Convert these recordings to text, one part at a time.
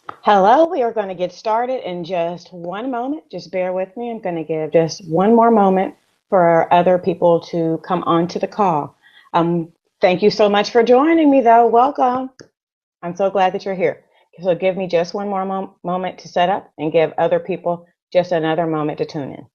Hello, we are going to get started in just one moment. Just bear with me. I'm going to give just one more moment for other people to come onto the call. Thank you so much for joining me, though. Welcome. I'm so glad that you're here. So give me just one more moment to set up and give other people just another moment to tune in.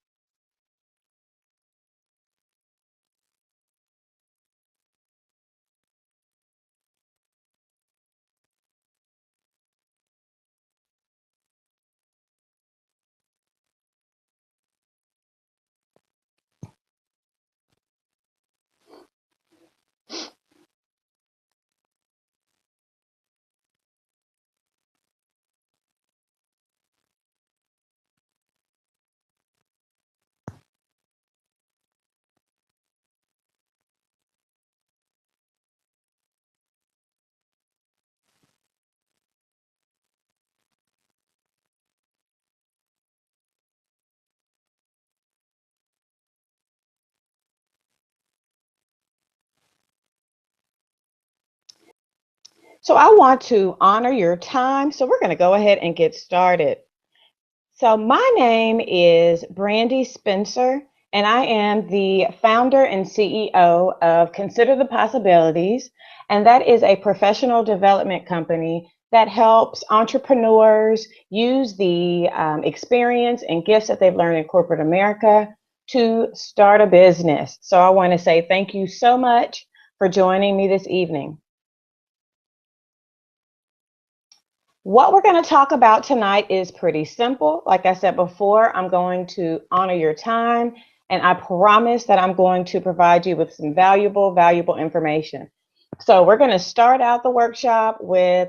So I want to honor your time. So we're going to go ahead and get started. So my name is Brandy Spencer, and I am the founder and CEO of Consider the Possibilities, and that is a professional development company that helps entrepreneurs use the experience and gifts that they've learned in corporate America to start a business. So I want to say thank you so much for joining me this evening. What we're going to talk about tonight is pretty simple. Like I said before, I'm going to honor your time, and I promise that I'm going to provide you with some valuable information. So we're going to start out the workshop with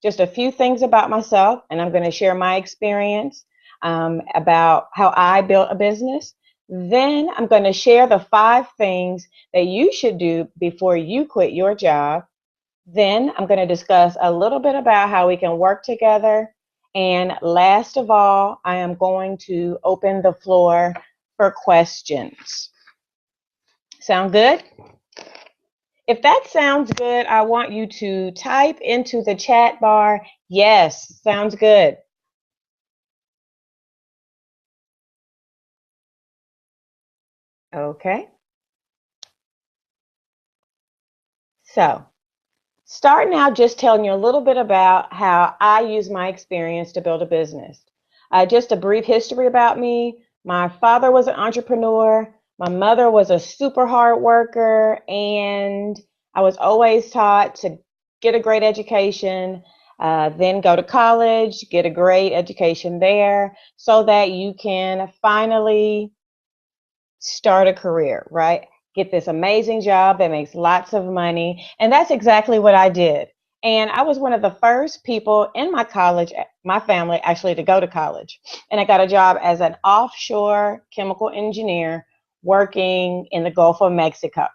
just a few things about myself, and I'm going to share my experience about how I built a business. Then I'm going to share the 5 things that you should do before you quit your job. Then I'm going to discuss a little bit about how we can work together. And last of all, I am going to open the floor for questions. Sound good? If that sounds good, I want you to type into the chat bar, yes, sounds good. Okay. So, starting out just telling you a little bit about how I use my experience to build a business. Just a brief history about me. My father was an entrepreneur. My mother was a super hard worker, and I was always taught to get a great education, then go to college, get a great education there so that you can finally start a career, right? Get this amazing job that makes lots of money. And that's exactly what I did. And I was one of the first people in my college, my family actually, to go to college. And I got a job as an offshore chemical engineer working in the Gulf of Mexico.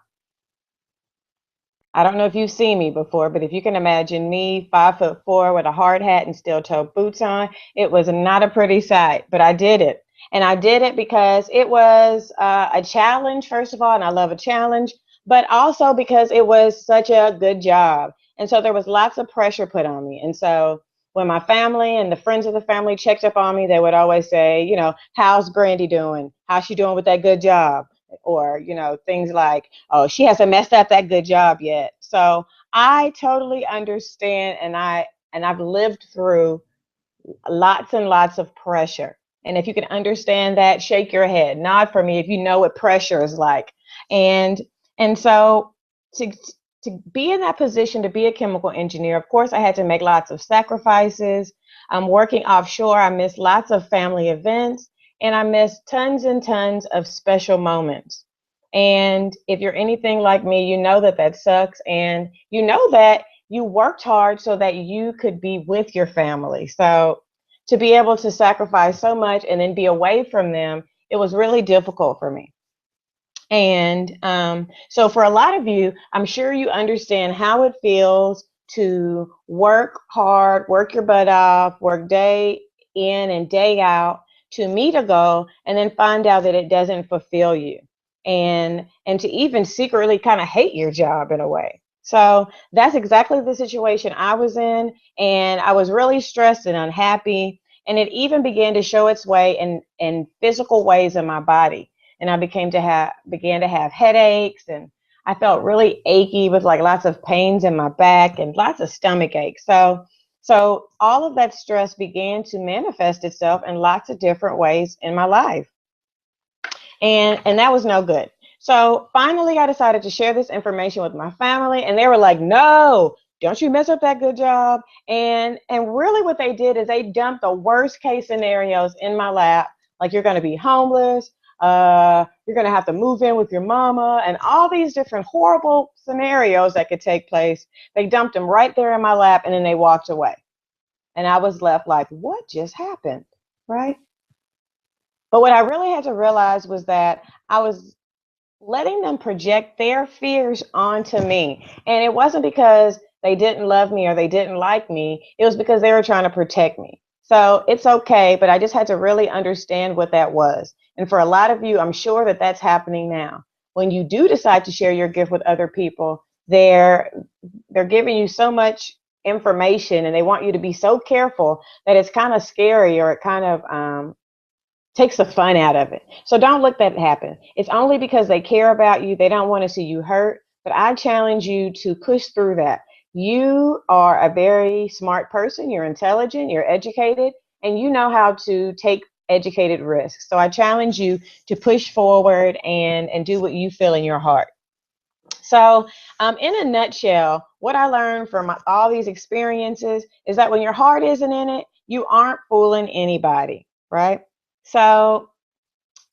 I don't know if you've seen me before, but if you can imagine me, 5'4" with a hard hat and steel toe boots on, it was not a pretty sight, but I did it. And I did it because it was a challenge, first of all, and I love a challenge, but also because it was such a good job. And so there was lots of pressure put on me. And so when my family and the friends of the family checked up on me, they would always say, how's Brandy doing? How's she doing with that good job? Or, things like, oh, she hasn't messed up that good job yet. So I totally understand, and I've lived through lots and lots of pressure. And if you can understand that, shake your head. Nod for me if you know what pressure is like. And and so to to be in that position to be a chemical engineer, of course, I had to make lots of sacrifices. I'm working offshore. I missed lots of family events, and I missed tons and tons of special moments. And if you're anything like me, you know that that sucks. And you know that you worked hard so that you could be with your family. So to be able to sacrifice so much and then be away from them, it was really difficult for me. And so for a lot of you, I'm sure you understand how it feels to work hard, work your butt off, work day in and day out to meet a goal and then find out that it doesn't fulfill you. And to even secretly kind of hate your job in a way. So that's exactly the situation I was in. And I was really stressed and unhappy. And it even began to show its way in physical ways in my body. And I began to have headaches, and I felt really achy with like lots of pains in my back and lots of stomach aches. So all of that stress began to manifest itself in lots of different ways in my life. And that was no good. So finally, I decided to share this information with my family, and they were like, "No, don't you mess up that good job." And really, what they did is they dumped the worst case scenarios in my lap, like you're going to be homeless, you're going to have to move in with your mama, and all these different horrible scenarios that could take place. They dumped them right there in my lap, and then they walked away, and I was left like, "What just happened?" Right? But what I really had to realize was that I was letting them project their fears onto me. And it wasn't because they didn't love me or they didn't like me, it was because they were trying to protect me. So it's okay, but I just had to really understand what that was. And for a lot of you, I'm sure that that's happening now. When you do decide to share your gift with other people, they're giving you so much information and they want you to be so careful that it's kind of scary, or it kind of takes the fun out of it. So don't let that happen. It's only because they care about you. They don't want to see you hurt. But I challenge you to push through that. You are a very smart person. You're intelligent. You're educated. And you know how to take educated risks. So I challenge you to push forward and do what you feel in your heart. So, in a nutshell, what I learned from all these experiences is that when your heart isn't in it, you aren't fooling anybody, right? So,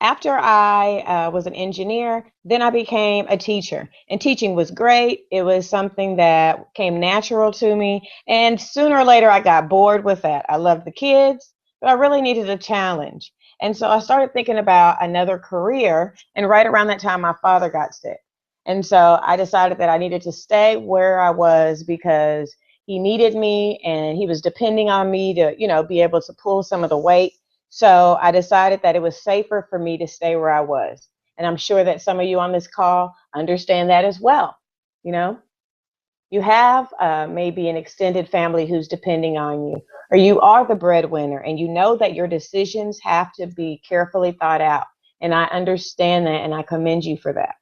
after I was an engineer, then I became a teacher. And teaching was great. It was something that came natural to me. And sooner or later, I got bored with that. I loved the kids, but I really needed a challenge. And so I started thinking about another career. And right around that time, my father got sick. And so I decided that I needed to stay where I was because he needed me and he was depending on me to, be able to pull some of the weight. So I decided that it was safer for me to stay where I was. And I'm sure that some of you on this call understand that as well. You know, you have maybe an extended family who's depending on you, or you are the breadwinner and you know that your decisions have to be carefully thought out. And I understand that and I commend you for that.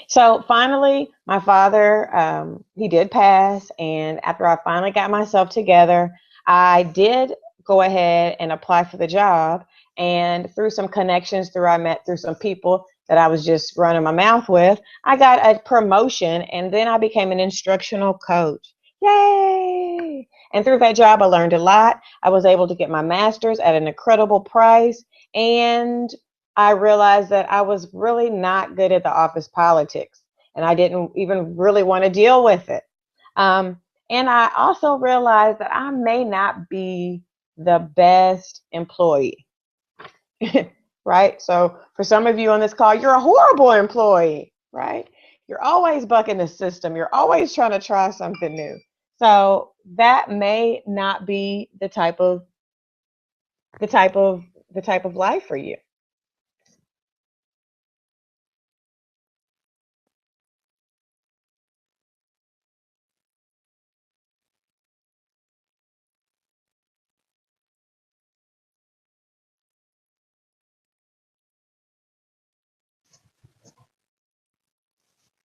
So finally, my father, he did pass. And after I finally got myself together, I did go ahead and apply for the job. And through some connections, I met through some people that I was just running my mouth with, I got a promotion. And then I became an instructional coach. Yay! And through that job, I learned a lot. I was able to get my master's at an incredible price. And I realized that I was really not good at the office politics, and I didn't even really want to deal with it. Um, and I also realized that I may not be the best employee, right? So for some of you on this call, you're a horrible employee, right? You're always bucking the system. You're always trying to try something new. So that may not be the type of the type of life for you.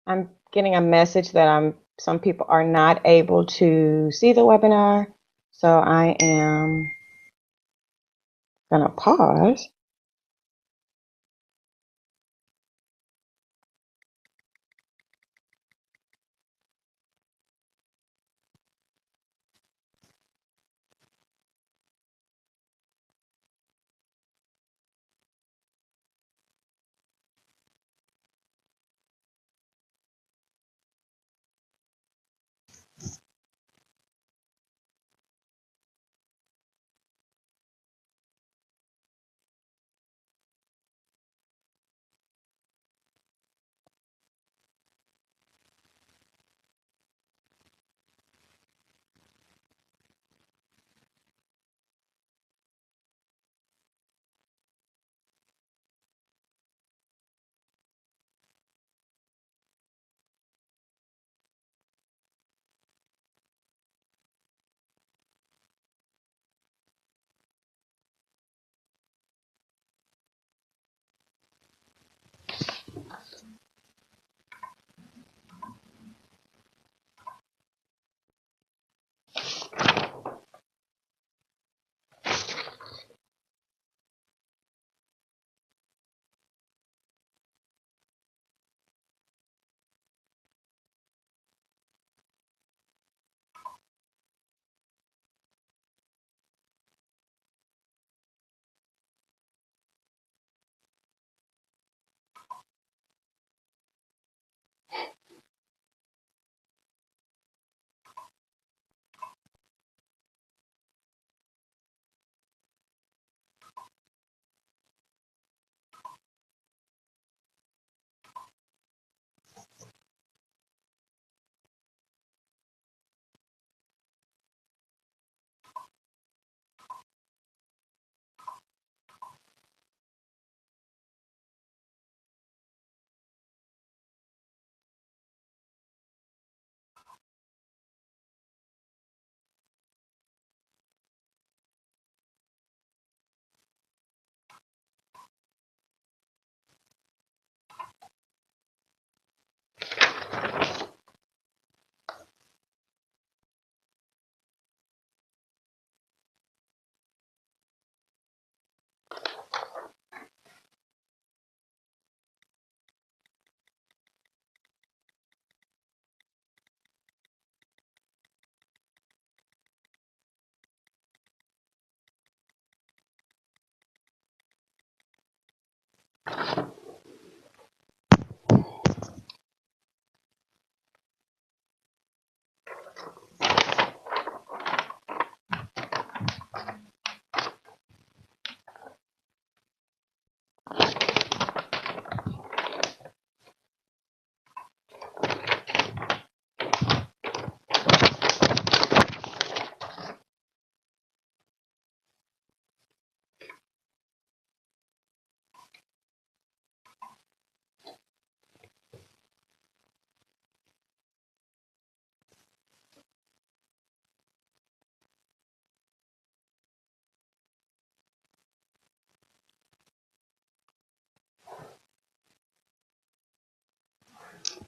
I'm getting a message that some people are not able to see the webinar. So I am gonna pause.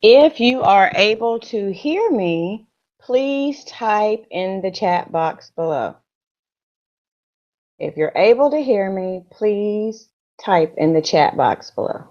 If you are able to hear me, please type in the chat box below. If you're able to hear me, please type in the chat box below.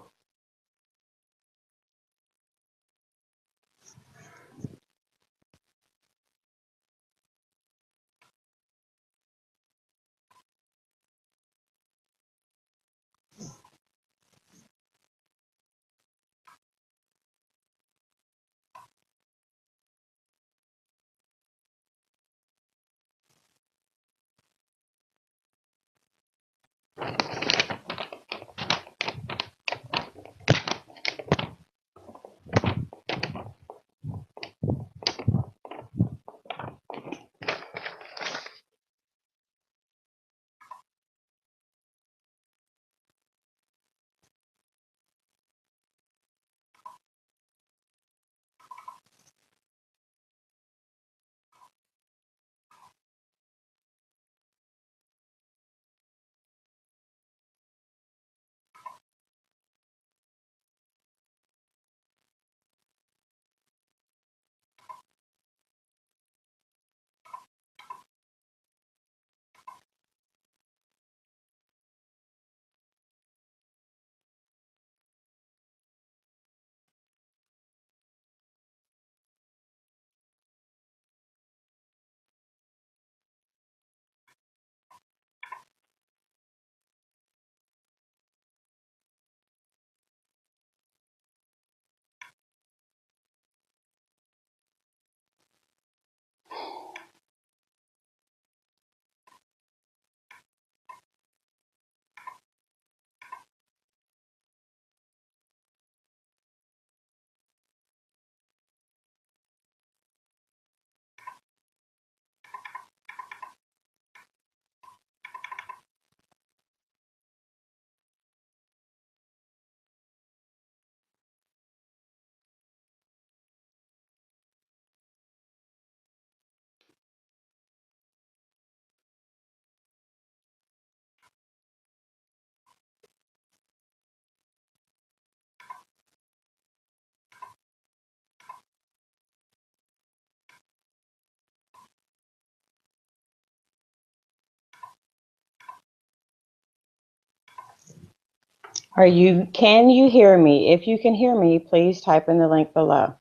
Can you hear me? If you can hear me, please type in the link below.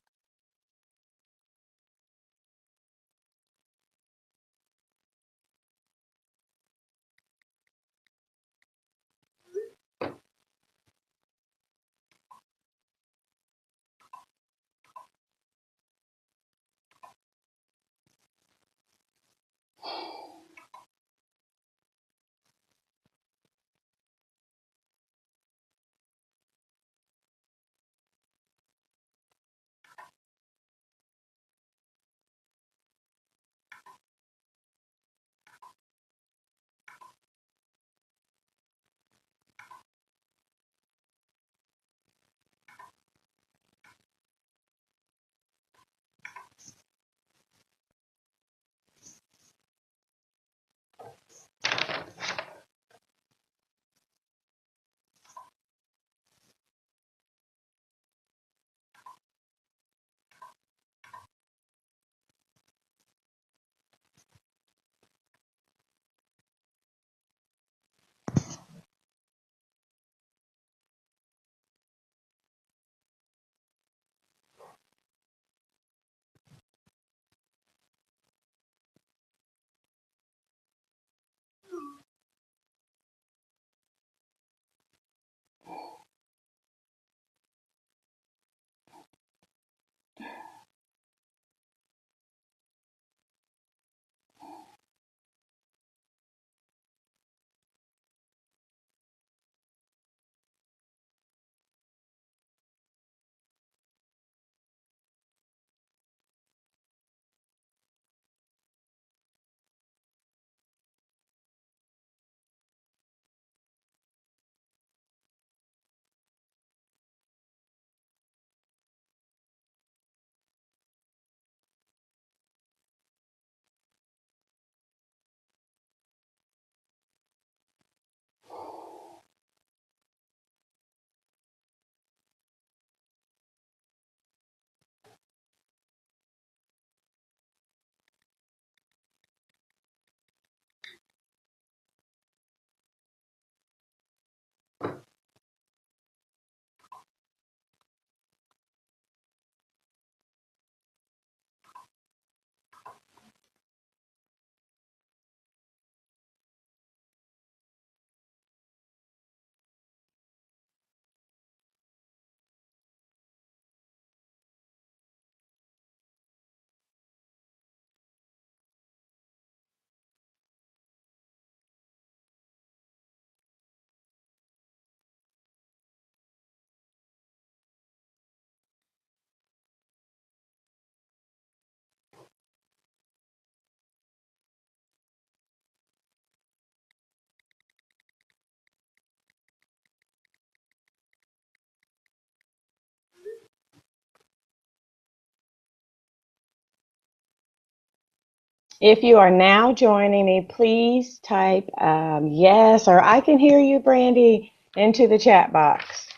If you are now joining me, please type yes or I can hear you, Brandy, into the chat box.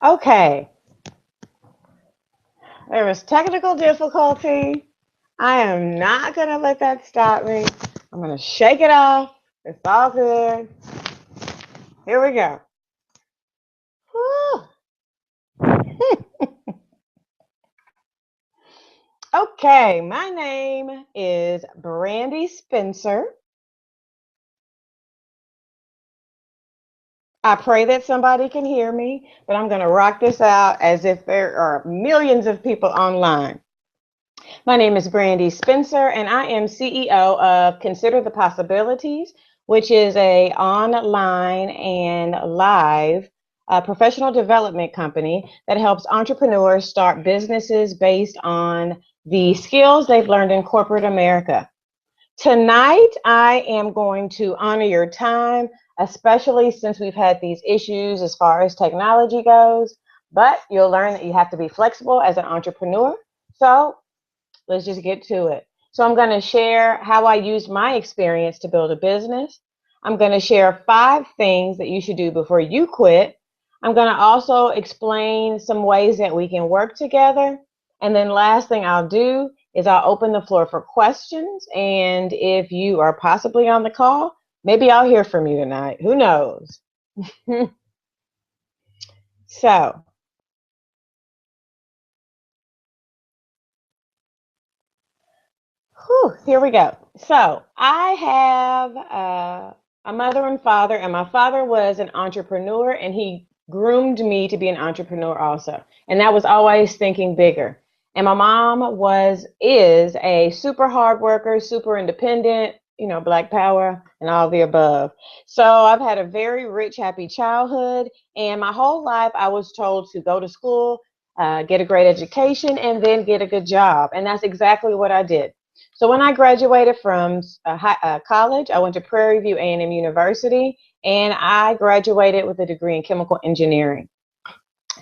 Okay, there was technical difficulty. I am not going to let that stop me. I'm going to shake it off. It's all good. Here we go. Okay, my name is Brandy Spencer. I pray that somebody can hear me, but I'm going to rock this out as if there are millions of people online. My name is Brandy Spencer, and I am CEO of Consider the Possibilities, which is a online and live professional development company that helps entrepreneurs start businesses based on the skills they've learned in corporate America. Tonight, I am going to honor your time, especially since we've had these issues as far as technology goes, but you'll learn that you have to be flexible as an entrepreneur. So let's just get to it. So I'm going to share how I used my experience to build a business. I'm going to share 5 things that you should do before you quit. I'm going to also explain some ways that we can work together. And then last thing I'll do is I'll open the floor for questions. And if you are possibly on the call, maybe I'll hear from you tonight. Who knows? So here we go. So I have a mother and father, and my father was an entrepreneur, and he groomed me to be an entrepreneur also. And that was always thinking bigger. And my mom is a super hard worker, super independent, Black power and all the above. So I've had a very rich, happy childhood, and my whole life I was told to go to school, get a great education, and then get a good job. And that's exactly what I did. So when I graduated from college, I went to Prairie View A&M University, and I graduated with a degree in chemical engineering.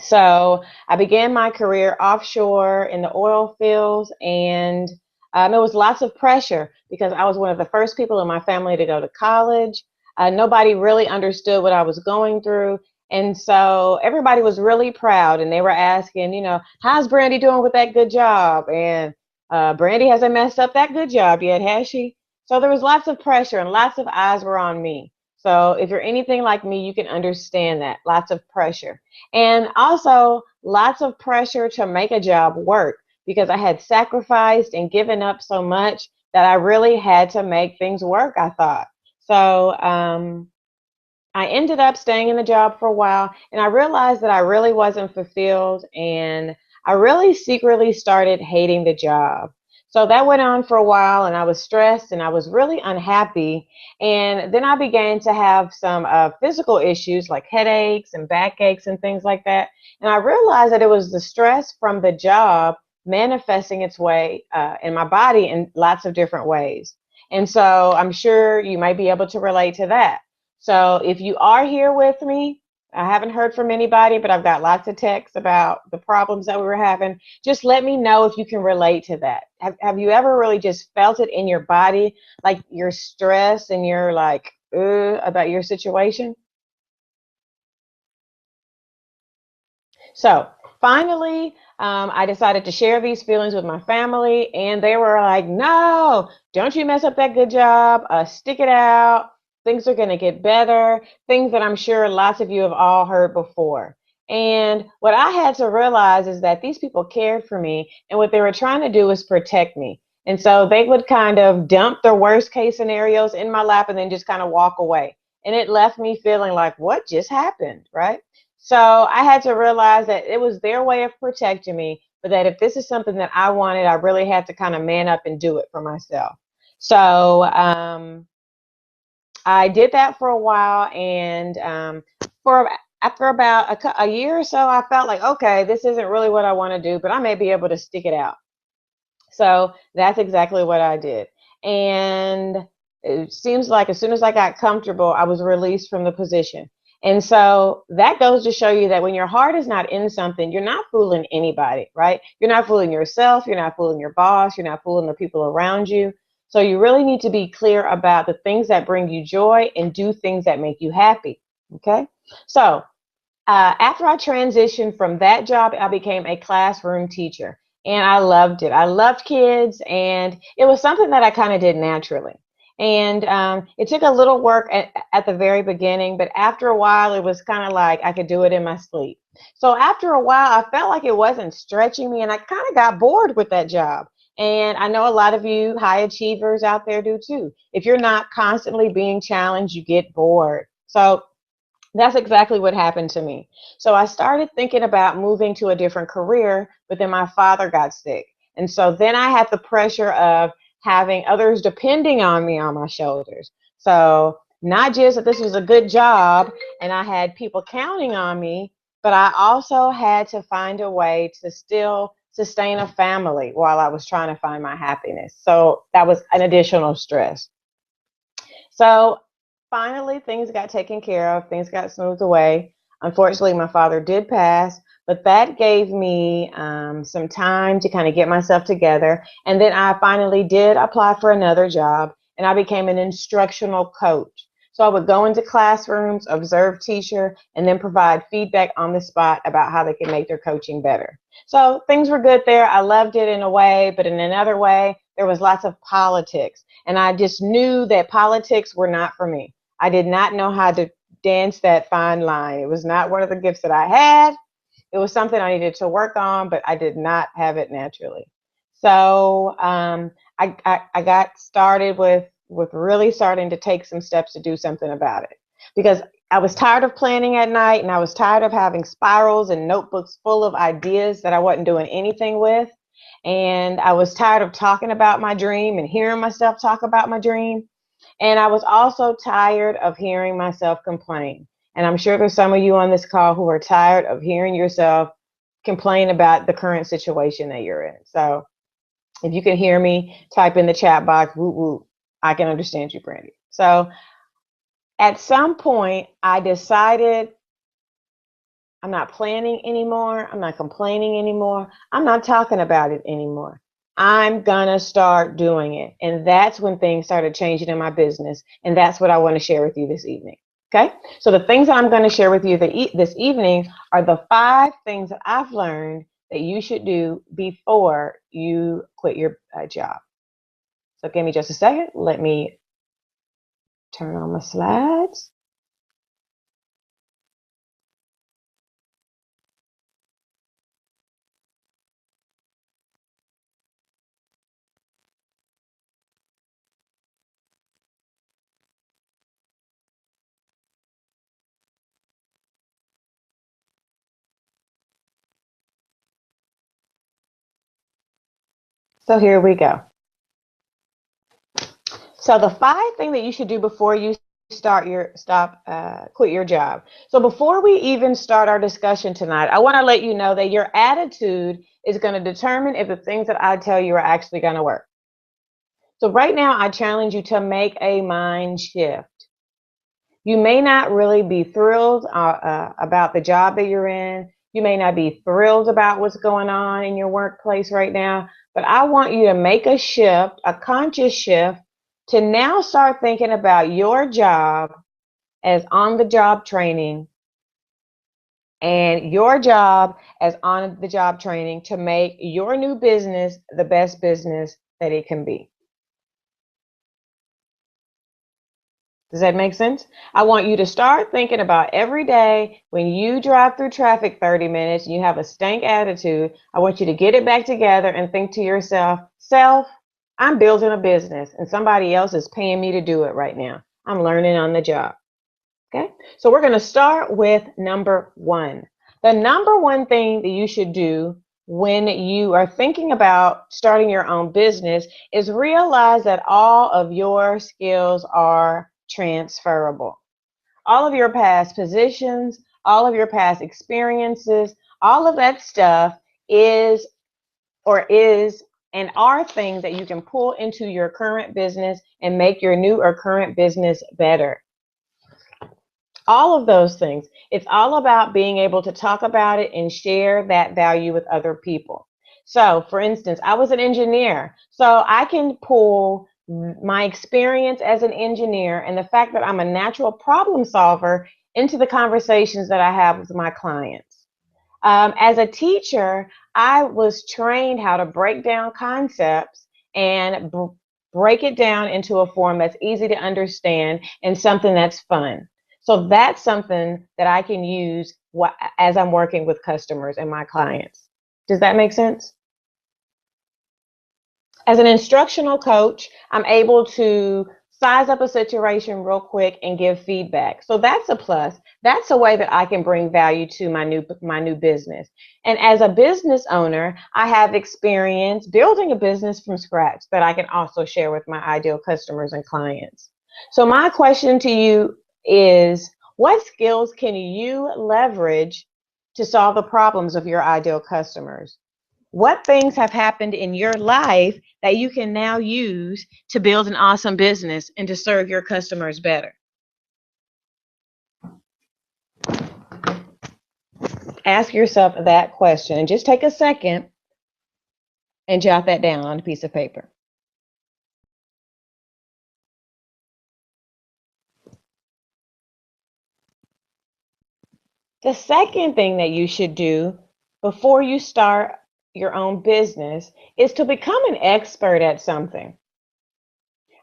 So I began my career offshore in the oil fields, and it was lots of pressure because I was one of the first people in my family to go to college. Nobody really understood what I was going through. And so everybody was really proud, and they were asking, how's Brandy doing with that good job? And Brandy hasn't messed up that good job yet, has she? So there was lots of pressure, and lots of eyes were on me. So if you're anything like me, you can understand that. Lots of pressure. And also lots of pressure to make a job work because I had sacrificed and given up so much that I really had to make things work, I thought. So I ended up staying in the job for a while, and I realized that I really wasn't fulfilled, and I really secretly started hating the job. So that went on for a while, and I was stressed and I was really unhappy. And then I began to have some physical issues like headaches and backaches and things like that. And I realized that it was the stress from the job manifesting its way in my body in lots of different ways. And so I'm sure you might be able to relate to that. So if you are here with me, I haven't heard from anybody, but I've got lots of texts about the problems that we were having. Just let me know if you can relate to that. Have you ever really just felt it in your body, like you're stressed and you're like, about your situation? So finally, I decided to share these feelings with my family, and they were like, no, don't you mess up that good job. Stick it out. Things are going to get better. Things that I'm sure lots of you have all heard before. And what I had to realize is that these people cared for me, and what they were trying to do was protect me. And so they would kind of dump their worst case scenarios in my lap and then just kind of walk away. And it left me feeling like, what just happened, right? So I had to realize that it was their way of protecting me, but that if this is something that I wanted, I really had to kind of man up and do it for myself. So I did that for a while, and for after about a year or so, I felt like, okay, this isn't really what I want to do, but I may be able to stick it out. So that's exactly what I did. And it seems like as soon as I got comfortable, I was released from the position. And so that goes to show you that when your heart is not in something, you're not fooling anybody, right? You're not fooling yourself. You're not fooling your boss. You're not fooling the people around you. So you really need to be clear about the things that bring you joy and do things that make you happy. Okay. So After I transitioned from that job, I became a classroom teacher, and I loved it. I loved kids, and it was something that I kind of did naturally. And it took a little work at the very beginning, but after a while, it was kind of like I could do it in my sleep. So after a while, I felt like it wasn't stretching me, and I kind of got bored with that job. And I know a lot of you high achievers out there do too. If you're not constantly being challenged, you get bored. So that's exactly what happened to me. So I started thinking about moving to a different career, but then my father got sick. And so then I had the pressure of having others depending on me on my shoulders. So not just that this was a good job and I had people counting on me, but I also had to find a way to still sustain a family while I was trying to find my happiness. So that was an additional stress. So finally, things got taken care of, things got smoothed away. Unfortunately, my father did pass, but that gave me some time to kind of get myself together. And then I finally did apply for another job, and I became an instructional coach. So I would go into classrooms, observe teacher, and then provide feedback on the spot about how they can make their coaching better. So things were good there. I loved it in a way, but in another way, there was lots of politics. And I just knew that politics were not for me. I did not know how to dance that fine line. It was not one of the gifts that I had. It was something I needed to work on, but I did not have it naturally. So I got started with really starting to take some steps to do something about it, because I was tired of planning at night, and I was tired of having spirals and notebooks full of ideas that I wasn't doing anything with. And I was tired of talking about my dream and hearing myself talk about my dream. And I was also tired of hearing myself complain. And I'm sure there's some of you on this call who are tired of hearing yourself complain about the current situation that you're in. So if you can hear me, type in the chat box, woo woo. I can understand you, Brandy. So at some point, I decided I'm not planning anymore. I'm not complaining anymore. I'm not talking about it anymore. I'm going to start doing it. And that's when things started changing in my business. And that's what I want to share with you this evening. Okay. So the things that I'm going to share with you this evening are the 5 things that I've learned that you should do before you quit your job. So give me just a second. Let me turn on my slides. So here we go. So the 5 things that you should do before you quit your job. So before we even start our discussion tonight, I want to let you know that your attitude is going to determine if the things that I tell you are actually going to work. So right now, I challenge you to make a mind shift. You may not really be thrilled about the job that you're in. You may not be thrilled about what's going on in your workplace right now, but I want you to make a shift, a conscious shift, to now start thinking about your job as on-the-job training and your job as on-the-job training to make your new business the best business that it can be. Does that make sense? I want you to start thinking about every day when you drive through traffic 30 minutes, you have a stank attitude. I want you to get it back together and think to yourself, I'm building a business and somebody else is paying me to do it right now. I'm learning on the job. Okay, so we're going to start with number 1. The number 1 thing that you should do when you are thinking about starting your own business is realize that all of your skills are transferable. All of your past positions, all of your past experiences, all of that stuff is and are things that you can pull into your current business and make your new or current business better. All of those things. It's all about being able to talk about it and share that value with other people. So, for instance, I was an engineer, so I can pull my experience as an engineer and the fact that I'm a natural problem solver into the conversations that I have with my clients. As a teacher, I was trained how to break down concepts and break it down into a form that's easy to understand and something that's fun. So that's something that I can use as I'm working with customers and my clients. Does that make sense? As an instructional coach, I'm able to size up a situation real quick and give feedback. So that's a plus. That's a way that I can bring value to my new business. And as a business owner, I have experience building a business from scratch that I can also share with my ideal customers and clients. So my question to you is, what skills can you leverage to solve the problems of your ideal customers? What things have happened in your life that you can now use to build an awesome business and to serve your customers better? Ask yourself that question and just take a second and jot that down on a piece of paper. The second thing that you should do before you start your own business is to become an expert at something.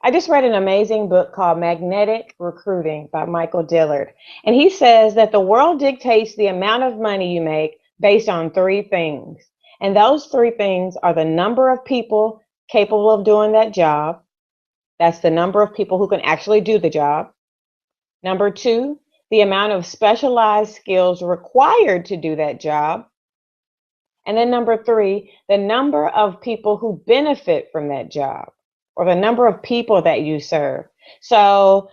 I just read an amazing book called Magnetic Recruiting by Michael Dillard. And he says that the world dictates the amount of money you make based on three things. And those three things are the number of people capable of doing that job. That's the number of people who can actually do the job. Number two, the amount of specialized skills required to do that job. And then number three, the number of people who benefit from that job, or the number of people that you serve. So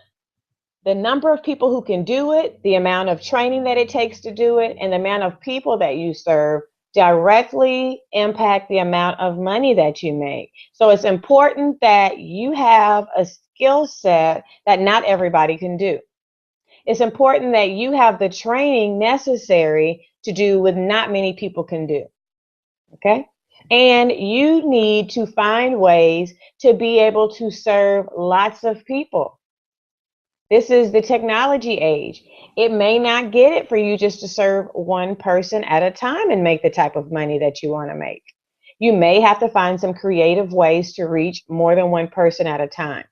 the number of people who can do it, the amount of training that it takes to do it, and the amount of people that you serve directly impact the amount of money that you make. So it's important that you have a skill set that not everybody can do. It's important that you have the training necessary to do what not many people can do. Okay? And you need to find ways to be able to serve lots of people. This is the technology age. It may not get it for you just to serve one person at a time and make the type of money that you want to make. You may have to find some creative ways to reach more than one person at a time.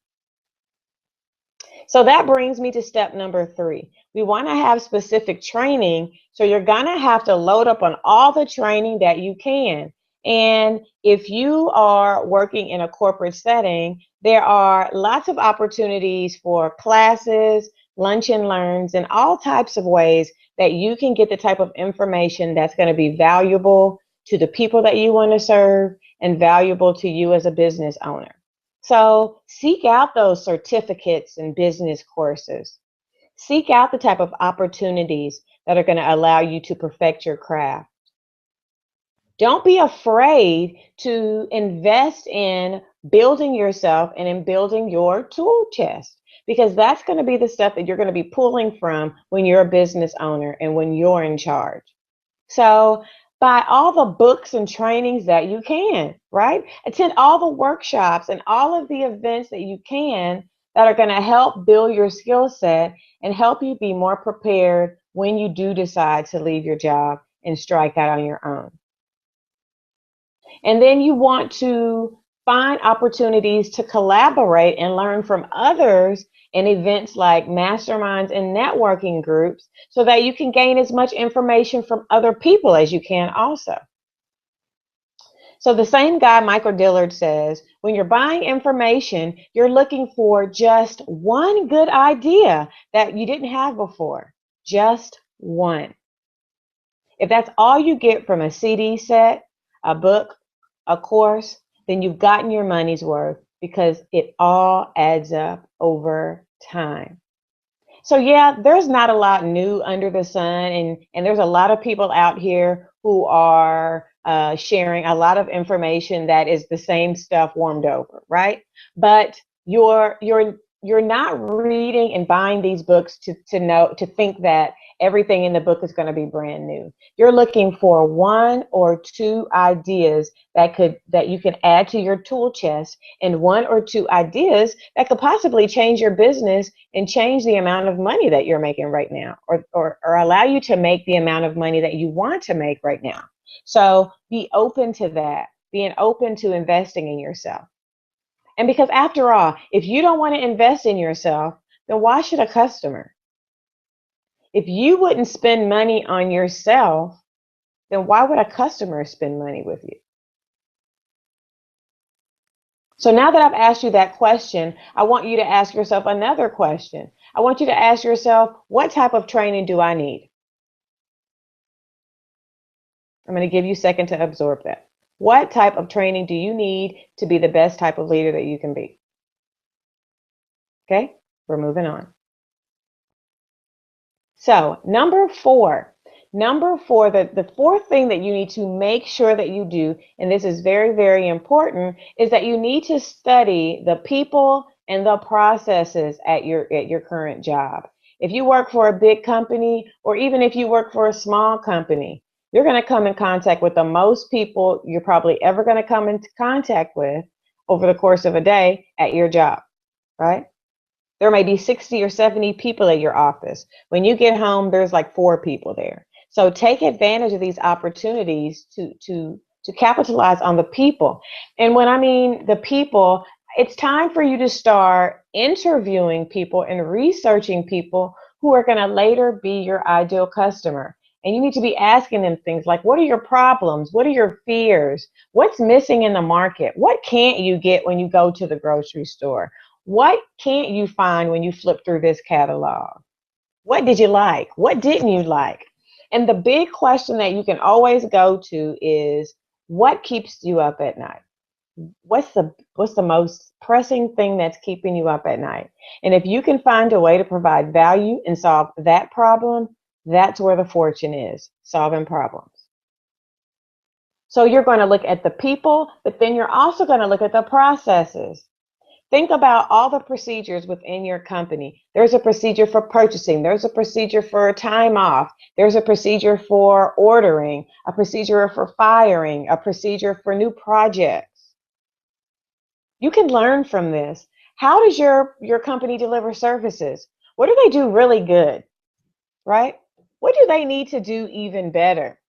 So that brings me to step number 3. We want to have specific training, so you're going to have to load up on all the training that you can. And if you are working in a corporate setting, there are lots of opportunities for classes, lunch and learns, and all types of ways that you can get the type of information that's going to be valuable to the people that you want to serve and valuable to you as a business owner. So seek out those certificates and business courses. Seek out the type of opportunities that are going to allow you to perfect your craft. Don't be afraid to invest in building yourself and in building your tool chest, because that's going to be the stuff that you're going to be pulling from when you're a business owner and when you're in charge. So buy all the books and trainings that you can, right? Attend all the workshops and all of the events that you can that are going to help build your skill set and help you be more prepared when you do decide to leave your job and strike out on your own. And then you want to find opportunities to collaborate and learn from others in events like masterminds and networking groups, so that you can gain as much information from other people as you can also. So the same guy, Michael Dillard, says, when you're buying information, you're looking for just one good idea that you didn't have before. Just one. If that's all you get from a CD set, a book, a course, then you've gotten your money's worth, because it all adds up over time. So yeah, there's not a lot new under the sun, and there's a lot of people out here who are sharing a lot of information that is the same stuff warmed over, right? But your you're not reading and buying these books to think that everything in the book is going to be brand new. You're looking for one or two ideas that you can add to your tool chest, and one or two ideas that could possibly change your business and change the amount of money that you're making right now, or allow you to make the amount of money that you want to make right now. So be open to that, being open to investing in yourself. And because after all, if you don't want to invest in yourself, then why should a customer? If you wouldn't spend money on yourself, then why would a customer spend money with you? So now that I've asked you that question, I want you to ask yourself another question. I want you to ask yourself, what type of training do I need? I'm going to give you a second to absorb that. What type of training do you need to be the best type of leader that you can be? Okay, we're moving on. So number four, the fourth thing that you need to make sure that you do, and this is very, very important, is that you need to study the people and the processes at your current job. If you work for a big company, or even if you work for a small company, you're going to come in contact with the most people you're probably ever going to come into contact with over the course of a day at your job, right? There may be 60 or 70 people at your office. When you get home, there's like 4 people there. So take advantage of these opportunities to capitalize on the people. And when I mean the people, it's time for you to start interviewing people and researching people who are going to later be your ideal customer. And you need to be asking them things like, what are your problems? What are your fears? What's missing in the market? What can't you get when you go to the grocery store? What can't you find when you flip through this catalog? What did you like? What didn't you like? And the big question that you can always go to is, what keeps you up at night? What's the most pressing thing that's keeping you up at night? And if you can find a way to provide value and solve that problem, that's where the fortune is, solving problems. So you're going to look at the people, but then you're also going to look at the processes. Think about all the procedures within your company. There's a procedure for purchasing. There's a procedure for time off. There's a procedure for ordering, a procedure for firing, a procedure for new projects. You can learn from this. How does your company deliver services? What do they do really good, right? What do they need to do even better?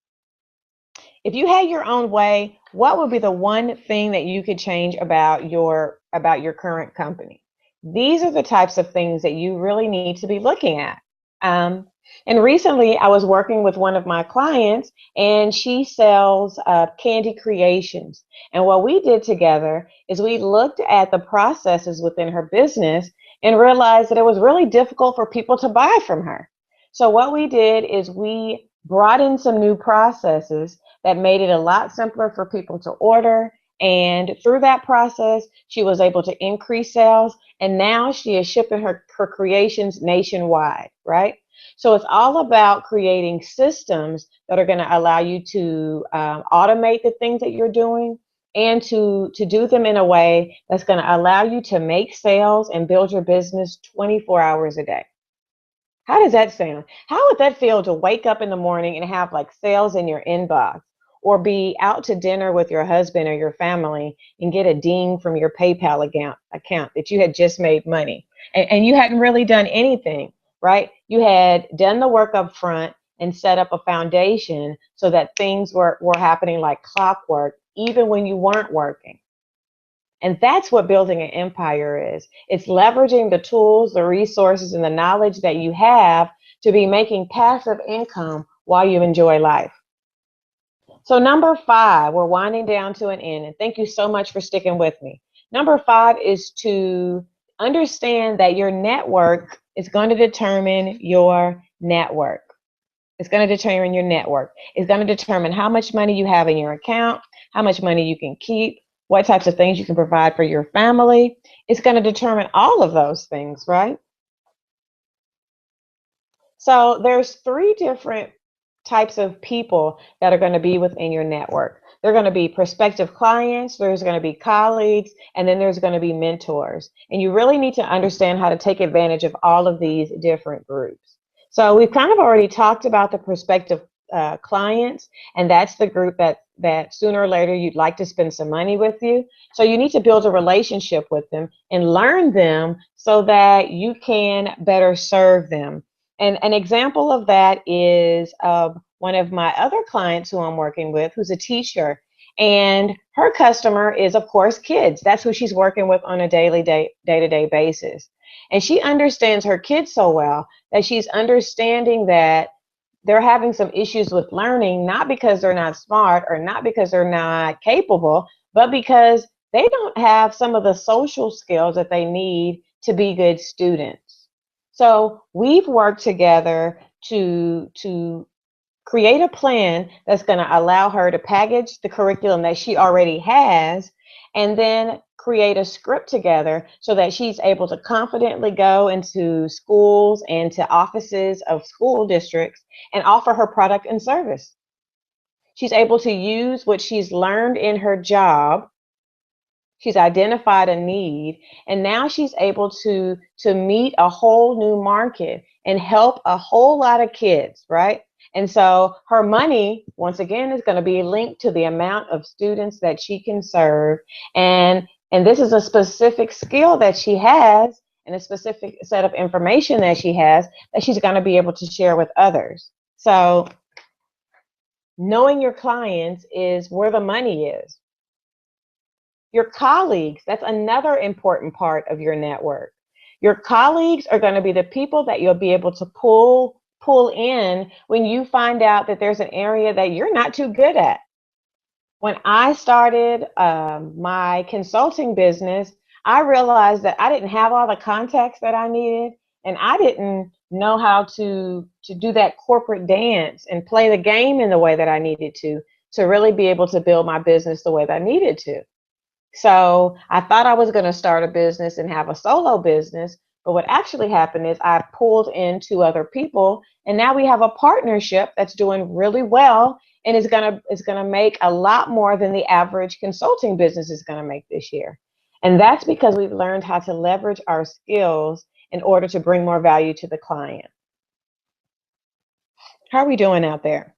If you had your own way, what would be the one thing that you could change about your current company? These are the types of things that you really need to be looking at. And recently, I was working with one of my clients, and she sells candy creations. And what we did together is we looked at the processes within her business and realized that it was really difficult for people to buy from her. So what we did is we brought in some new processes that made it a lot simpler for people to order. And through that process, she was able to increase sales. And now she is shipping her creations nationwide, right? So it's all about creating systems that are going to allow you to automate the things that you're doing, and to do them in a way that's going to allow you to make sales and build your business 24 hours a day. How does that sound? How would that feel to wake up in the morning and have like sales in your inbox, or be out to dinner with your husband or your family and get a ding from your PayPal account that you had just made money, and you hadn't really done anything, right? You had done the work up front and set up a foundation so that things were happening like clockwork, even when you weren't working. And that's what building an empire is. It's leveraging the tools, the resources, and the knowledge that you have to be making passive income while you enjoy life. So number 5, we're winding down to an end, and thank you so much for sticking with me. Number 5 is to understand that your network is going to determine your network. It's going to determine your network. It's going to determine how much money you have in your account, how much money you can keep, what types of things you can provide for your family. It's going to determine all of those things, right? So there's 3 different types of people that are going to be within your network. They're going to be prospective clients, there's going to be colleagues, and then there's going to be mentors. And you really need to understand how to take advantage of all of these different groups. So we've kind of already talked about the prospective clients, and that's the group that sooner or later you'd like to spend some money with you. So you need to build a relationship with them and learn them so that you can better serve them. And an example of that is one of my other clients who I'm working with, who's a teacher, and her customer is, of course, kids. That's who she's working with on a day-to-day basis. And she understands her kids so well that she's understanding that they're having some issues with learning, not because they're not smart or not because they're not capable, but because they don't have some of the social skills that they need to be good students. So we've worked together to create a plan that's going to allow her to package the curriculum that she already has and then create a script together so that she's able to confidently go into schools and to offices of school districts and offer her product and service. She's able to use what she's learned in her job. She's identified a need, and now she's able to meet a whole new market and help a whole lot of kids, right? And so her money, once again, is going to be linked to the amount of students that she can serve. And this is a specific skill that she has and a specific set of information that she has that she's going to be able to share with others. So knowing your clients is where the money is. Your colleagues, that's another important part of your network. Your colleagues are going to be the people that you'll be able to pull in when you find out that there's an area that you're not too good at. When I started my consulting business, I realized that I didn't have all the contacts that I needed, and I didn't know how to do that corporate dance and play the game in the way that I needed to really be able to build my business the way that I needed to. So I thought I was going to start a business and have a solo business, but what actually happened is I pulled in 2 other people, and now we have a partnership that's doing really well, and it's gonna make a lot more than the average consulting business is going to make this year. And that's because we've learned how to leverage our skills in order to bring more value to the client. How are we doing out there?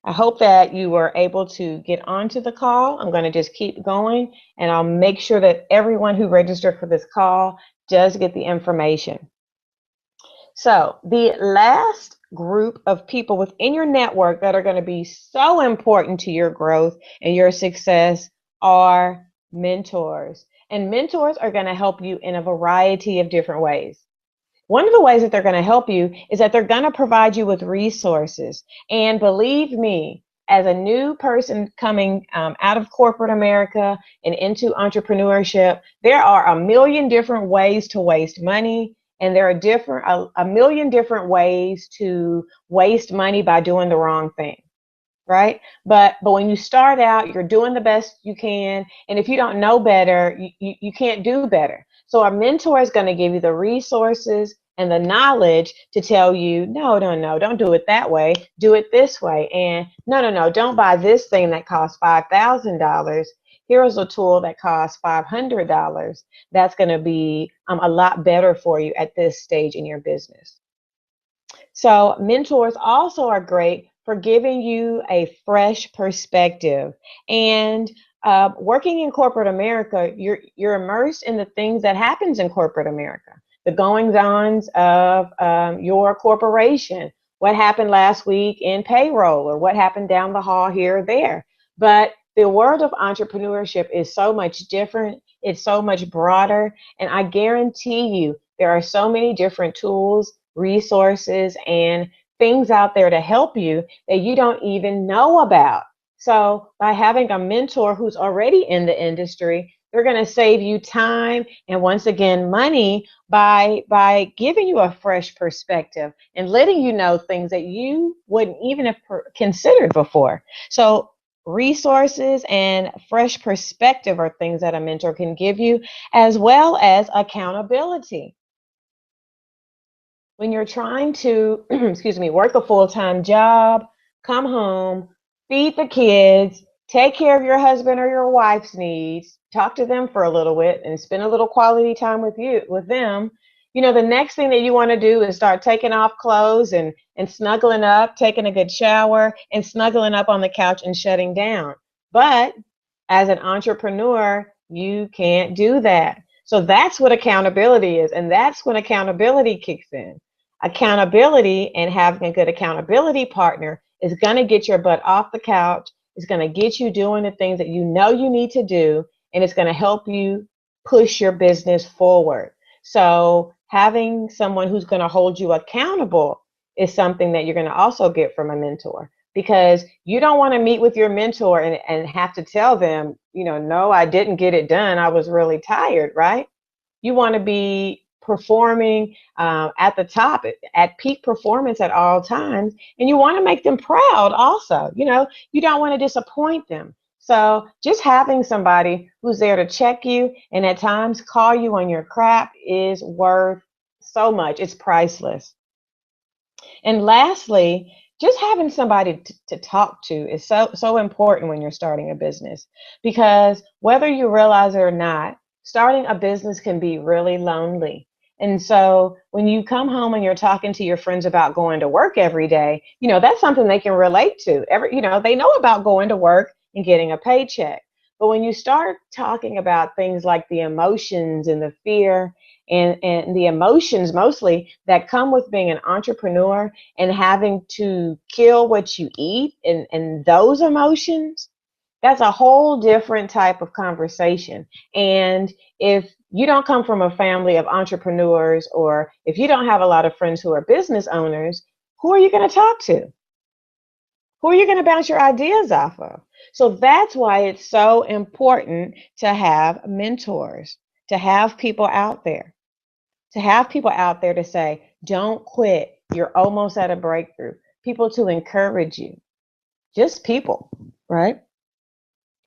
I hope that you were able to get onto the call. I'm going to just keep going, and I'll make sure that everyone who registered for this call does get the information. So the last group of people within your network that are going to be so important to your growth and your success are mentors. And mentors are going to help you in a variety of different ways. One of the ways that they're going to help you is that they're going to provide you with resources. And believe me, as a new person coming out of corporate America and into entrepreneurship, there are a million different ways to waste money. And there are a million different ways to waste money by doing the wrong thing, right? But when you start out, you're doing the best you can. And if you don't know better, you can't do better. So our mentor is going to give you the resources and the knowledge to tell you, no, don't do it that way. Do it this way. And no, don't buy this thing that costs $5,000. Here's a tool that costs $500. That's going to be a lot better for you at this stage in your business. So mentors also are great for giving you a fresh perspective. And working in corporate America, you're immersed in the things that happens in corporate America, the goings-ons of your corporation, what happened last week in payroll, or what happened down the hall here or there. But the world of entrepreneurship is so much different. It's so much broader. And I guarantee you, there are so many different tools, resources, and things out there to help you that you don't even know about. So by having a mentor who's already in the industry, they're going to save you time and, once again, money by giving you a fresh perspective and letting you know things that you wouldn't even have considered before. So resources and fresh perspective are things that a mentor can give you, as well as accountability. When you're trying to, work a full-time job, come home, feed the kids, take care of your husband or your wife's needs, talk to them for a little bit and spend a little quality time with them. The next thing that you want to do is start taking off clothes and snuggling up, taking a good shower and snuggling up on the couch and shutting down. But as an entrepreneur, you can't do that. So that's what accountability is. And that's when accountability kicks in. Accountability and having a good accountability partner is going to get your butt off the couch. It's going to get you doing the things that you know you need to do. And it's going to help you push your business forward. So having someone who's going to hold you accountable is something that you're going to also get from a mentor, because you don't want to meet with your mentor and have to tell them, no, I didn't get it done. I was really tired, right? You want to be performing at the top, at peak performance at all times. And you want to make them proud also. You don't want to disappoint them. So just having somebody who's there to check you and at times call you on your crap is worth so much. It's priceless. And lastly, just having somebody to talk to is so important when you're starting a business, because whether you realize it or not, starting a business can be really lonely. And so when you come home and you're talking to your friends about going to work every day, that's something they can relate to. They know about going to work and getting a paycheck. But when you start talking about things like the emotions and the fear and the emotions mostly that come with being an entrepreneur and having to kill what you eat and those emotions, that's a whole different type of conversation. And if you don't come from a family of entrepreneurs, or if you don't have a lot of friends who are business owners, who are you going to talk to? Who are you going to bounce your ideas off of? So that's why it's so important to have mentors, to have people out there. To have people out there to say, don't quit. You're almost at a breakthrough. People to encourage you. Just people, right?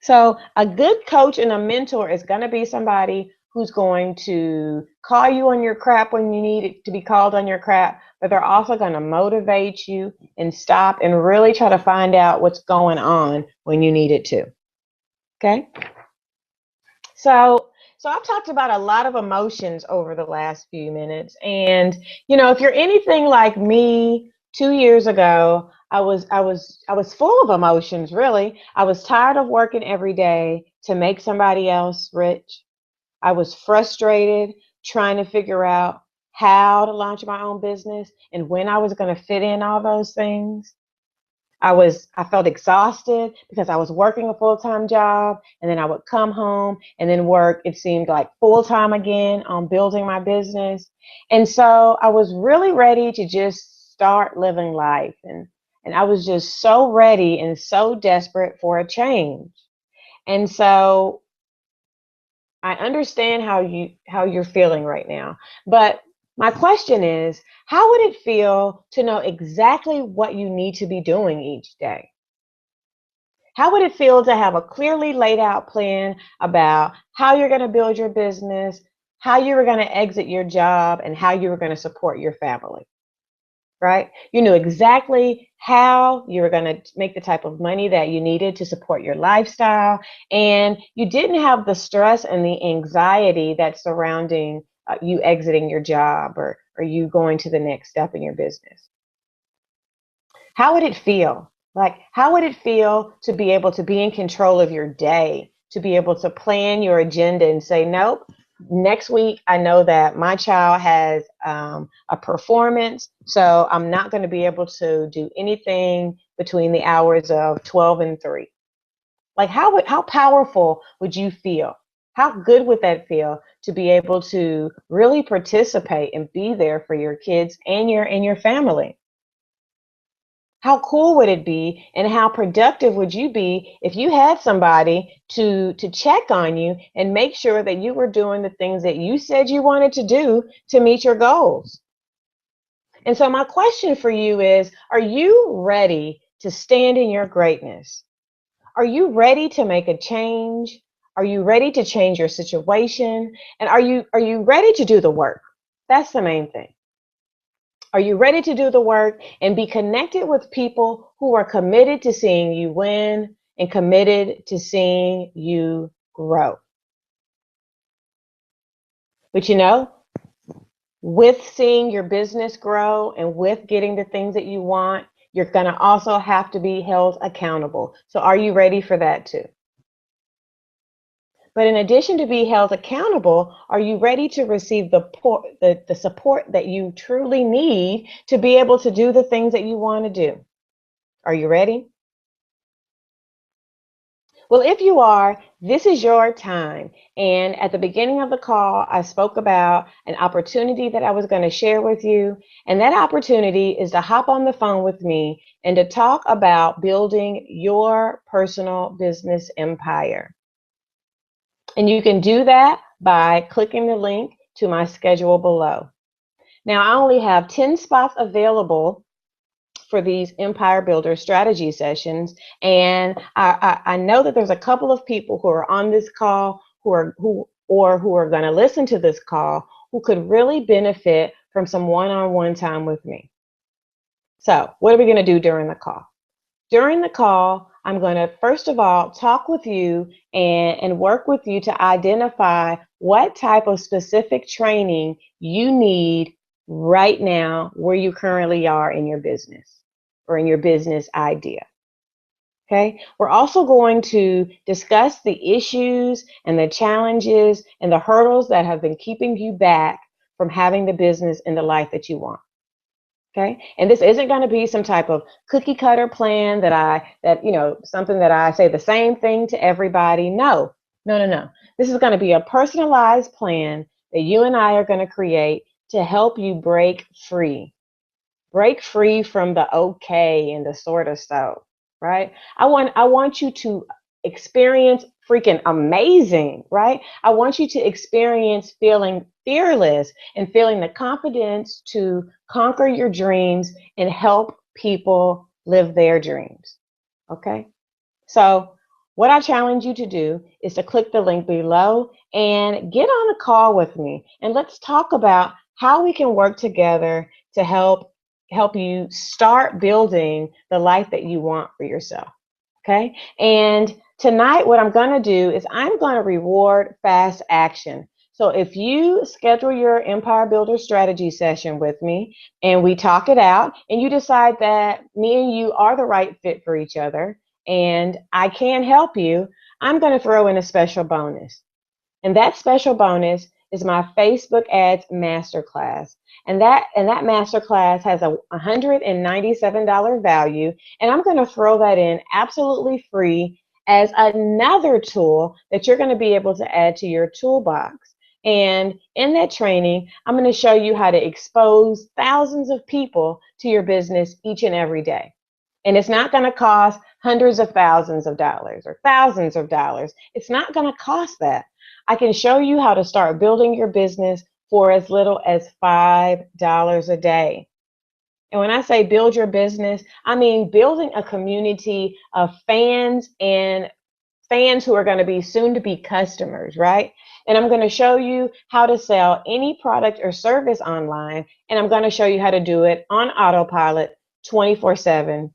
So a good coach and a mentor is going to be somebody who's going to call you on your crap when you need it to be called on your crap, but they're also going to motivate you and stop and really try to find out what's going on when you need it to. Okay? So I've talked about a lot of emotions over the last few minutes. And, if you're anything like me, 2 years ago, I was full of emotions, really. I was tired of working every day to make somebody else rich. I was frustrated trying to figure out how to launch my own business and when I was going to fit in all those things. I felt exhausted because I was working a full-time job, and then I would come home and then work, it seemed like full-time again on building my business. And so I was really ready to just start living life. And I was just so ready and so desperate for a change. And so I understand how you're feeling right now. But my question is, how would it feel to know exactly what you need to be doing each day? How would it feel to have a clearly laid out plan about how you're going to build your business, how you were going to exit your job, and how you were going to support your family? Right? You knew exactly how you were going to make the type of money that you needed to support your lifestyle, and you didn't have the stress and the anxiety that's surrounding you exiting your job or you going to the next step in your business. How would it feel? Like, how would it feel to be able to be in control of your day, to be able to plan your agenda and say, nope, next week I know that my child has a performance, so I'm not going to be able to do anything between the hours of 12 and 3. Like, how powerful would you feel? How good would that feel to be able to really participate and be there for your kids and your family? How cool would it be, and how productive would you be if you had somebody to check on you and make sure that you were doing the things that you said you wanted to do to meet your goals? And so my question for you is, are you ready to stand in your greatness? Are you ready to make a change? Are you ready to change your situation? And are you ready to do the work? That's the main thing. Are you ready to do the work and be connected with people who are committed to seeing you win and committed to seeing you grow? But you know, with seeing your business grow and with getting the things that you want, you're going to also have to be held accountable. So are you ready for that too? But in addition to be held accountable, are you ready to receive the support that you truly need to be able to do the things that you want to do? Are you ready? Well, if you are, this is your time. And at the beginning of the call, I spoke about an opportunity that I was going to share with you. And that opportunity is to hop on the phone with me and to talk about building your personal business empire. And you can do that by clicking the link to my schedule below. Now, I only have 10 spots available for these Empire Builder strategy sessions. And I know that there's a couple of people who are on this call who are going to listen to this call who could really benefit from some one-on-one time with me. So what are we going to do during the call? During the call, I'm going to, first of all, talk with you and work with you to identify what type of specific training you need right now where you currently are in your business or in your business idea. Okay, we're also going to discuss the issues and the challenges and the hurdles that have been keeping you back from having the business and the life that you want. Okay, and this isn't going to be some type of cookie cutter plan something that I say the same thing to everybody. No. This is going to be a personalized plan that you and I are going to create to help you break free. Break free from the okay and the sort of so, right? I want you to experience freaking amazing, right? I want you to experience feeling fearless and feeling the confidence to conquer your dreams and help people live their dreams. Okay? So what I challenge you to do is to click the link below and get on a call with me and let's talk about how we can work together to help you start building the life that you want for yourself. Okay? And tonight, what I'm going to do is I'm going to reward fast action. So if you schedule your Empire Builder strategy session with me and we talk it out and you decide that me and you are the right fit for each other and I can help you, I'm going to throw in a special bonus. And that special bonus is my Facebook Ads Masterclass. And that masterclass has a $197 value, and I'm going to throw that in absolutely free as another tool that you're going to be able to add to your toolbox. And in that training, I'm going to show you how to expose thousands of people to your business each and every day. And it's not going to cost hundreds of thousands of dollars or thousands of dollars. It's not going to cost that. I can show you how to start building your business for as little as $5 a day. And when I say build your business, I mean building a community of fans and fans who are going to be soon to be customers, right? And I'm going to show you how to sell any product or service online. And I'm going to show you how to do it on autopilot 24/7.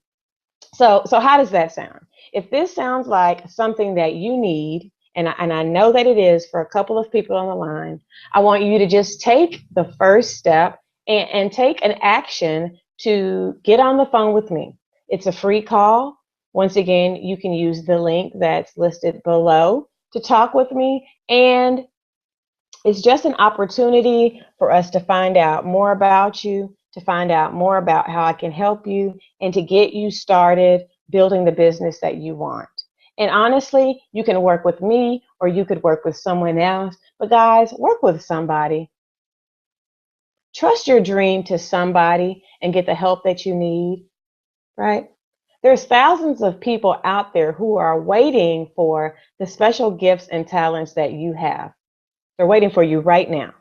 So how does that sound? If this sounds like something that you need, and I know that it is for a couple of people on the line, I want you to just take the first step and take an action to get on the phone with me. It's a free call. Once again, you can use the link that's listed below to talk with me. And it's just an opportunity for us to find out more about you, to find out more about how I can help you, and to get you started building the business that you want. And honestly, you can work with me or you could work with someone else. But guys, work with somebody. Trust your dream to somebody and get the help that you need, right? There's thousands of people out there who are waiting for the special gifts and talents that you have. They're waiting for you right now,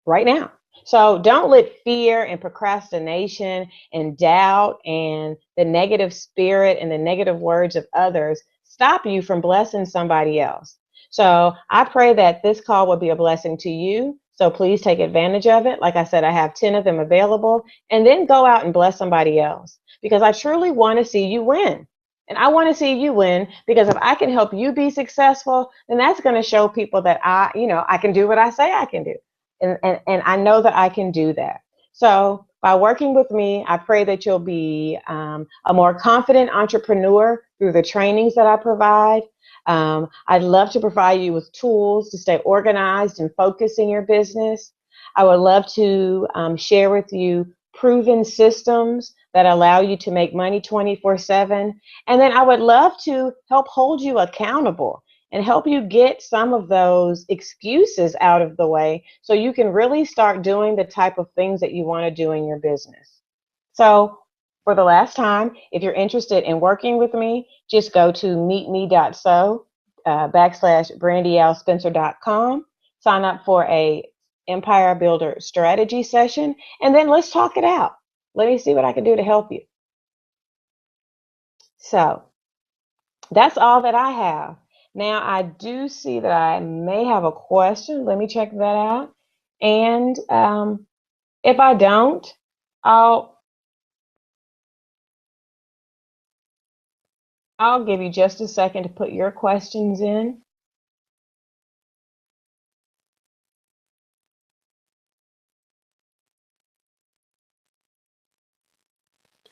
right now. So don't let fear and procrastination and doubt and the negative spirit and the negative words of others stop you from blessing somebody else. So I pray that this call will be a blessing to you So please take advantage of it. Like I said, I have 10 of them available, and then go out and bless somebody else, because I truly want to see you win. And I want to see you win, because if I can help you be successful, then that's going to show people that I can do what I say I can do. And I know that I can do that. So by working with me, I pray that you'll be a more confident entrepreneur through the trainings that I provide. I'd love to provide you with tools to stay organized and focused in your business. I would love to share with you proven systems that allow you to make money 24/7. And then I would love to help hold you accountable and help you get some of those excuses out of the way, so you can really start doing the type of things that you want to do in your business. So for the last time, if you're interested in working with me, just go to meetme.so /BrandyLSpencer.com, sign up for a Empire Builder strategy session, and then let's talk it out. Let me see what I can do to help you. So that's all that I have. Now, I do see that I may have a question. Let me check that out. And if I don't, I'll give you just a second to put your questions in.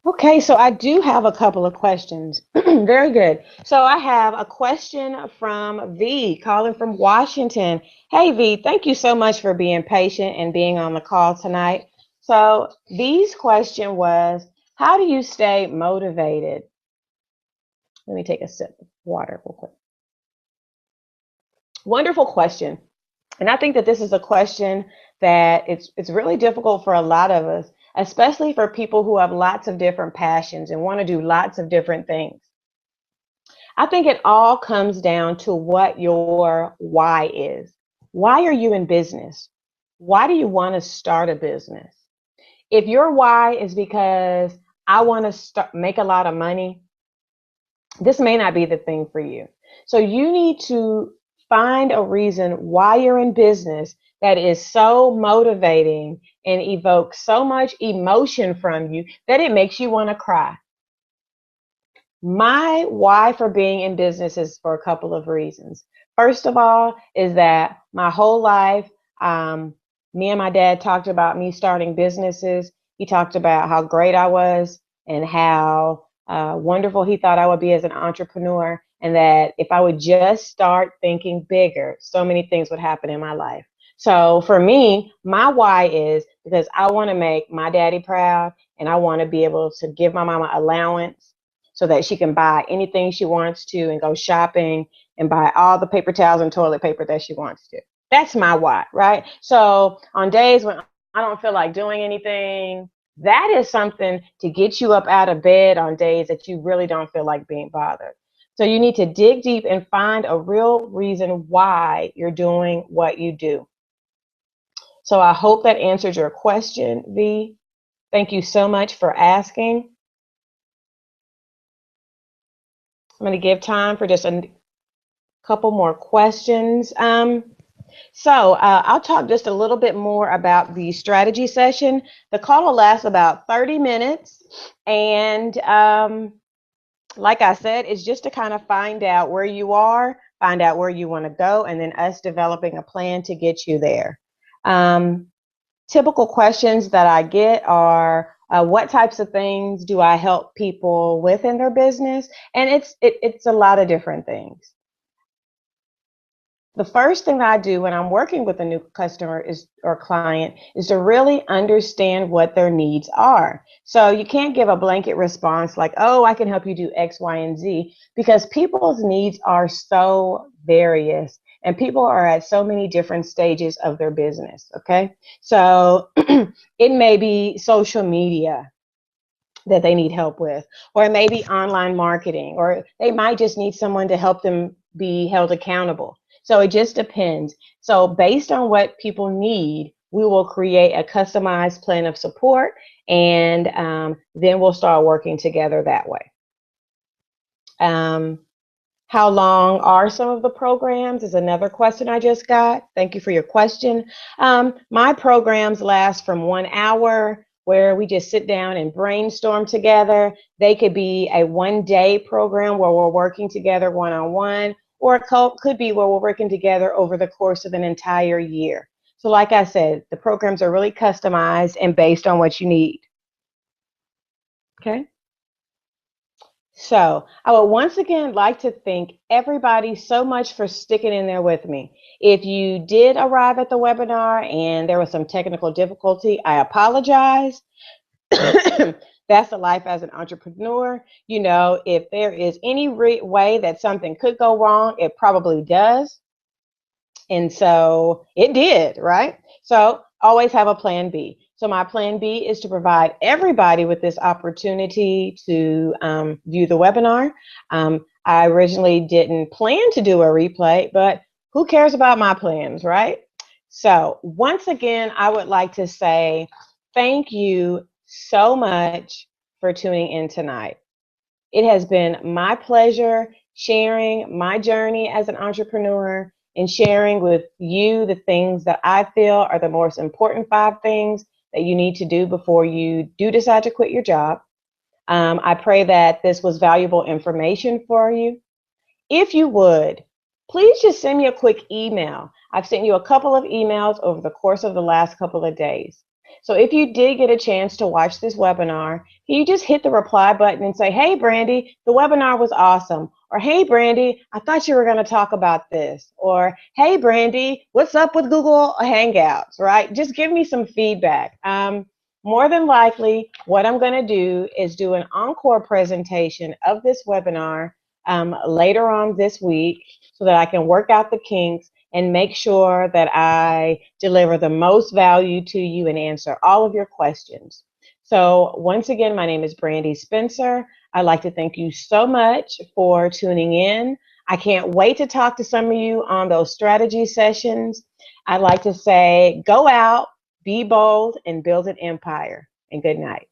Okay, so I do have a couple of questions. Very good. So I have a question from V, calling from Washington. Hey, V, thank you so much for being patient and being on the call tonight. So V's question was, how do you stay motivated? Let me take a sip of water real quick. Wonderful question. And I think that this is a question that it's really difficult for a lot of us, especially for people who have lots of different passions and want to do lots of different things. I think it all comes down to what your why is. Why are you in business? Why do you want to start a business? If your why is because I want to make a lot of money, this may not be the thing for you. So you need to find a reason why you're in business that is so motivating and evokes so much emotion from you that it makes you want to cry. My why for being in business is for a couple of reasons. First of all, is that my whole life, me and my dad talked about me starting businesses. He talked about how great I was and how wonderful he thought I would be as an entrepreneur, and that if I would just start thinking bigger, so many things would happen in my life. So for me, my why is because I want to make my daddy proud, and I want to be able to give my mama allowance so that she can buy anything she wants to and go shopping and buy all the paper towels and toilet paper that she wants to. That's my why, right? So on days when I don't feel like doing anything, that is something to get you up out of bed on days that you really don't feel like being bothered. So you need to dig deep and find a real reason why you're doing what you do. So I hope that answered your question, V. Thank you so much for asking. I'm going to give time for just a couple more questions. I'll talk just a little bit more about the strategy session. The call will last about 30 minutes. And like I said, it's just to kind of find out where you are, find out where you want to go, and then us developing a plan to get you there. Typical questions that I get are, what types of things do I help people with in their business? And it's a lot of different things. The first thing that I do when I'm working with a new customer or client is to really understand what their needs are. So you can't give a blanket response like, oh, I can help you do X, Y, and Z, because people's needs are so various and people are at so many different stages of their business, okay? So it may be social media that they need help with, or it may be online marketing, or they might just need someone to help them be held accountable. So it just depends. So based on what people need, we will create a customized plan of support, and then we'll start working together that way. How How long are some of the programs is another question I just got. Thank you for your question. My programs last from 1 hour where we just sit down and brainstorm together. They could be a 1 day program where we're working together one-on-one, or it could be where we're working together over the course of an entire year. So like I said, the programs are really customized and based on what you need. Okay. So I would once again like to thank everybody so much for sticking in there with me. If you did arrive at the webinar and there was some technical difficulty, I apologize. That's the life as an entrepreneur. You know, if there is any way that something could go wrong, it probably does. And so it did, right? So always have a plan B. So my plan B is to provide everybody with this opportunity to view the webinar. I originally didn't plan to do a replay, but who cares about my plans, right? So once again, I would like to say thank you so much for tuning in tonight. It has been my pleasure sharing my journey as an entrepreneur and sharing with you the things that I feel are the most important 5 things that you need to do before you do decide to quit your job. I pray that this was valuable information for you. If you would, please just send me a quick email. I've sent you a couple of emails over the course of the last couple of days. So if you did get a chance to watch this webinar, can you just hit the reply button and say, hey, Brandy, the webinar was awesome. Or, hey, Brandy, I thought you were going to talk about this. Or, hey, Brandy, what's up with Google Hangouts, right? Just give me some feedback. More than likely, what I'm going to do is do an encore presentation of this webinar later on this week so that I can work out the kinks and make sure that I deliver the most value to you and answer all of your questions. So once again, my name is Brandy Spencer. I'd like to thank you so much for tuning in. I can't wait to talk to some of you on those strategy sessions. I'd like to say, go out, be bold, and build an empire. And good night.